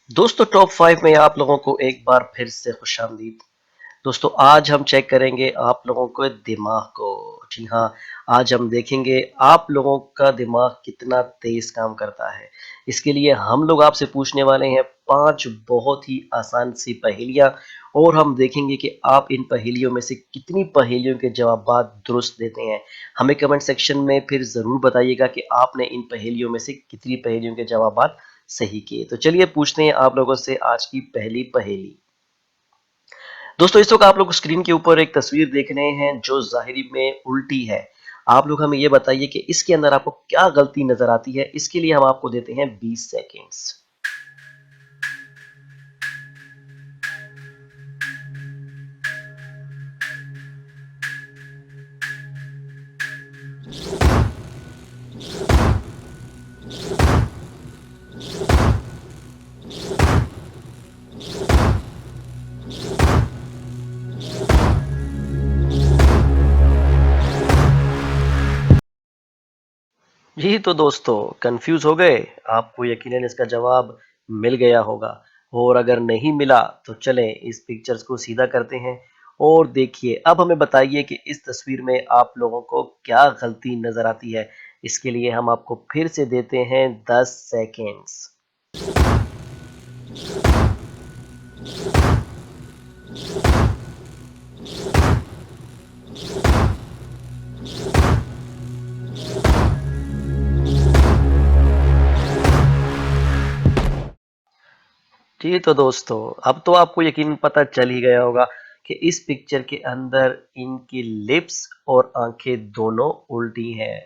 दोस्तों टॉप 5 में आप लोगों को एक बार फिर से खुशामदीद। दोस्तों आज हम चेक करेंगे आप लोगों के दिमाग को। जी हाँ, आज हम देखेंगे आप लोगों का दिमाग कितना तेज काम करता है। इसके लिए हम लोग आपसे पूछने वाले हैं 5 बहुत ही आसान सी पहेलियाँ और हम देखेंगे कि आप इन पहेलियों में से कितनी पहेलियों के जवाबात दुरुस्त देते हैं। हमें कमेंट सेक्शन में फिर ज़रूर बताइएगा कि आपने इन पहेलियों में से कितनी पहेलियों के जवाबात सही किए। तो चलिए पूछते हैं आप लोगों से आज की पहली पहेली। दोस्तों इस वक्त आप लोग स्क्रीन के ऊपर एक तस्वीर देख रहे हैं जो ज़ाहिरी में उल्टी है। आप लोग हमें ये बताइए कि इसके अंदर आपको क्या गलती नज़र आती है? इसके लिए हम आपको देते हैं 20 सेकंड्स। जी तो दोस्तों कंफ्यूज हो गए? आपको यकीनन इसका जवाब मिल गया होगा और अगर नहीं मिला तो चलें इस पिक्चर्स को सीधा करते हैं और देखिए अब हमें बताइए कि इस तस्वीर में आप लोगों को क्या गलती नज़र आती है? इसके लिए हम आपको फिर से देते हैं 10 सेकंड्स। जी तो दोस्तों अब तो आपको यकीनन पता चल ही गया होगा कि इस पिक्चर के अंदर इनकी लिप्स और आंखें दोनों उल्टी हैं।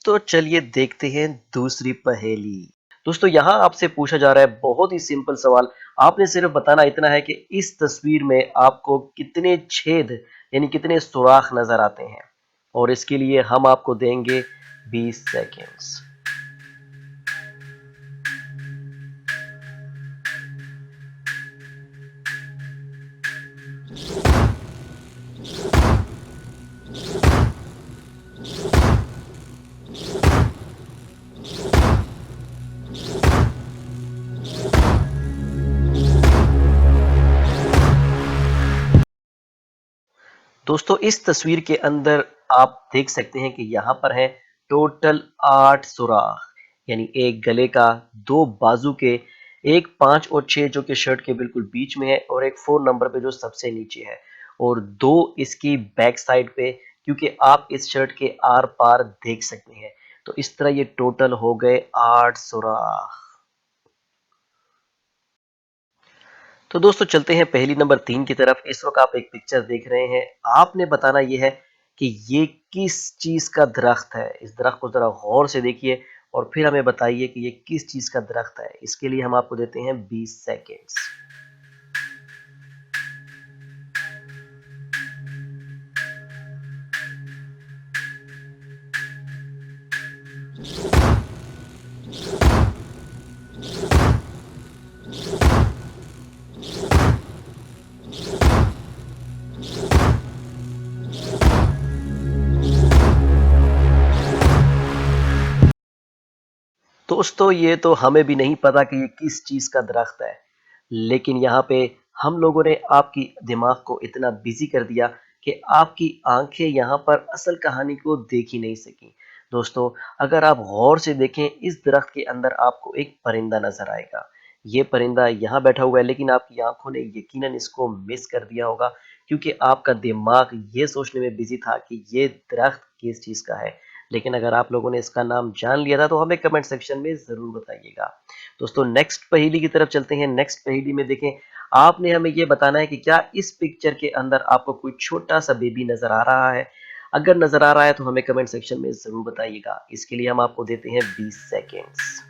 तो चलिए देखते हैं दूसरी पहेली। दोस्तों यहाँ आपसे पूछा जा रहा है बहुत ही सिंपल सवाल। आपने सिर्फ बताना इतना है कि इस तस्वीर में आपको कितने छेद यानी कितने सुराख नजर आते हैं और इसके लिए हम आपको देंगे 20 सेकेंड्स। दोस्तों इस तस्वीर के अंदर आप देख सकते हैं कि यहाँ पर है टोटल 8 सुराख यानी एक गले का, दो बाजू के, एक 5 और 6 जो कि शर्ट के बिल्कुल बीच में है और एक 4 नंबर पे जो सबसे नीचे है और दो इसकी बैक साइड पे क्योंकि आप इस शर्ट के आर पार देख सकते हैं। तो इस तरह ये टोटल हो गए 8 सुराख। तो दोस्तों चलते हैं पहेली नंबर 3 की तरफ। इस वक्त आप एक पिक्चर देख रहे हैं। आपने बताना ये है कि ये किस चीज का दरख्त है। इस दरख्त को जरा गौर से देखिए और फिर हमें बताइए कि ये किस चीज का दरख्त है। इसके लिए हम आपको देते हैं 20 सेकेंड्स। दोस्तों ये तो हमें भी नहीं पता कि ये किस चीज का दरख्त है, लेकिन यहाँ पे हम लोगों ने आपकी दिमाग को इतना बिजी कर दिया कि आपकी आंखें यहाँ पर असल कहानी को देख ही नहीं सकी। दोस्तों अगर आप गौर से देखें इस दरख्त के अंदर आपको एक परिंदा नजर आएगा। ये परिंदा यहाँ बैठा हुआ है लेकिन आपकी आंखों ने यकीनन इसको मिस कर दिया होगा क्योंकि आपका दिमाग ये सोचने में बिजी था कि ये दरख्त किस चीज का है। लेकिन अगर आप लोगों ने इसका नाम जान लिया था तो हमें कमेंट सेक्शन में ज़रूर बताइएगा। दोस्तों नेक्स्ट पहेली की तरफ चलते हैं। नेक्स्ट पहेली में देखें आपने हमें ये बताना है कि क्या इस पिक्चर के अंदर आपको कोई छोटा-सा बेबी नज़र आ रहा है? अगर नज़र आ रहा है तो हमें कमेंट सेक्शन में ज़रूर बताइएगा। इसके लिए हम आपको देते हैं 20 सेकंड्स।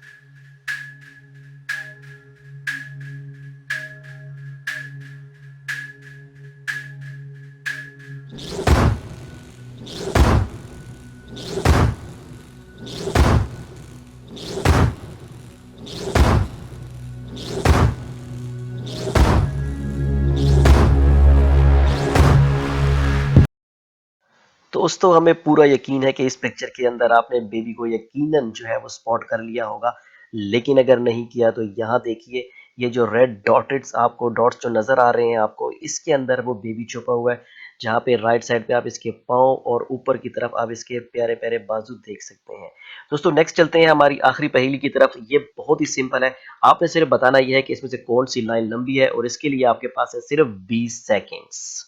दोस्तों हमें पूरा यकीन है कि इस पिक्चर के अंदर आपने बेबी को यकीनन जो है वो स्पॉट कर लिया होगा। लेकिन अगर नहीं किया तो यहाँ देखिए, ये जो रेड डॉटेड्स आपको डॉट्स जो नज़र आ रहे हैं आपको, इसके अंदर वो बेबी छुपा हुआ है, जहाँ पे राइट साइड पे आप इसके पाँव और ऊपर की तरफ आप इसके प्यारे-प्यारे बाजू देख सकते हैं। दोस्तों नेक्स्ट चलते हैं हमारी आखिरी पहेली की तरफ। ये बहुत ही सिंपल है, आपने सिर्फ बताना ये है कि इसमें से कौन-सी लाइन लंबी है और इसके लिए आपके पास है सिर्फ 20 सेकंड्स।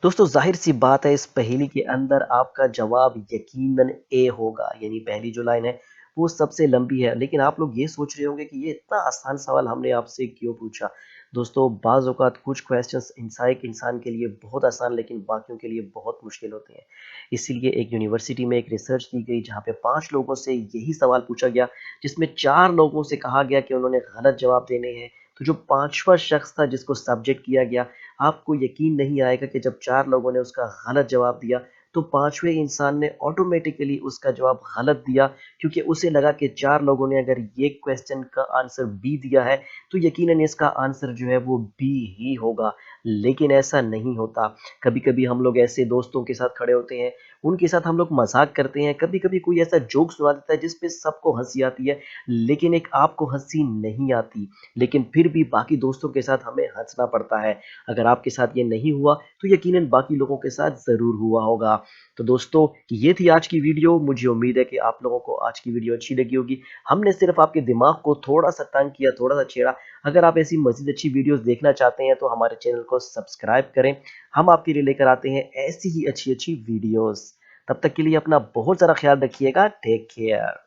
दोस्तों ज़ाहिर-सी बात है इस पहेली के अंदर आपका जवाब यकीनन ए होगा, यानी पहली जो लाइन है वो सबसे लंबी है। लेकिन आप लोग ये सोच रहे होंगे कि ये इतना आसान सवाल हमने आपसे क्यों पूछा? दोस्तों बाज़ औक़ात कुछ क्वेश्चंस एक इंसान के लिए बहुत आसान लेकिन बाकियों के लिए बहुत मुश्किल होते हैं। इसीलिए एक यूनिवर्सिटी में एक रिसर्च की गई जहाँ पे 5 लोगों से यही सवाल पूछा गया, जिसमें 4 लोगों से कहा गया कि उन्होंने गलत जवाब देने हैं। तो जो 5वां शख्स था जिसको सब्जेक्ट किया गया, आपको यकीन नहीं आएगा कि जब 4 लोगों ने उसका गलत जवाब दिया, तो 5वें इंसान ने ऑटोमैटिकली उसका जवाब गलत दिया, क्योंकि उसे लगा कि 4 लोगों ने अगर ये क्वेश्चन का आंसर बी दिया है, तो यकीनन इसका आंसर जो है वो बी ही होगा। लेकिन ऐसा नहीं होता। कभी-कभी हम लोग ऐसे दोस्तों के साथ खड़े होते हैं, उनके साथ हम लोग मज़ाक करते हैं, कभी-कभी कोई ऐसा जोक सुना देता है जिस पे सबको हँसी आती है, लेकिन एक आपको हँसी नहीं आती। लेकिन फिर भी बाकी दोस्तों के साथ हमें हँसना पड़ता है। अगर आपके साथ ये नहीं हुआ तो यकीनन बाकी लोगों के साथ ज़रूर हुआ होगा। तो दोस्तों ये थी आज की वीडियो। मुझे उम्मीद है कि आप लोगों को आज की वीडियो अच्छी लगी होगी। हमने सिर्फ़ आपके दिमाग को थोड़ा-सा तंग किया, थोड़ा-सा छेड़ा। अगर आप ऐसी मज़ीद अच्छी वीडियोज़ देखना चाहते हैं तो हमारे चैनल को सब्सक्राइब करें। हम आपके लिए लेकर आते हैं ऐसी ही अच्छी-अच्छी वीडियोज़। तब तक के लिए अपना बहुत ज़्यादा ख़्याल रखिएगा। Take care.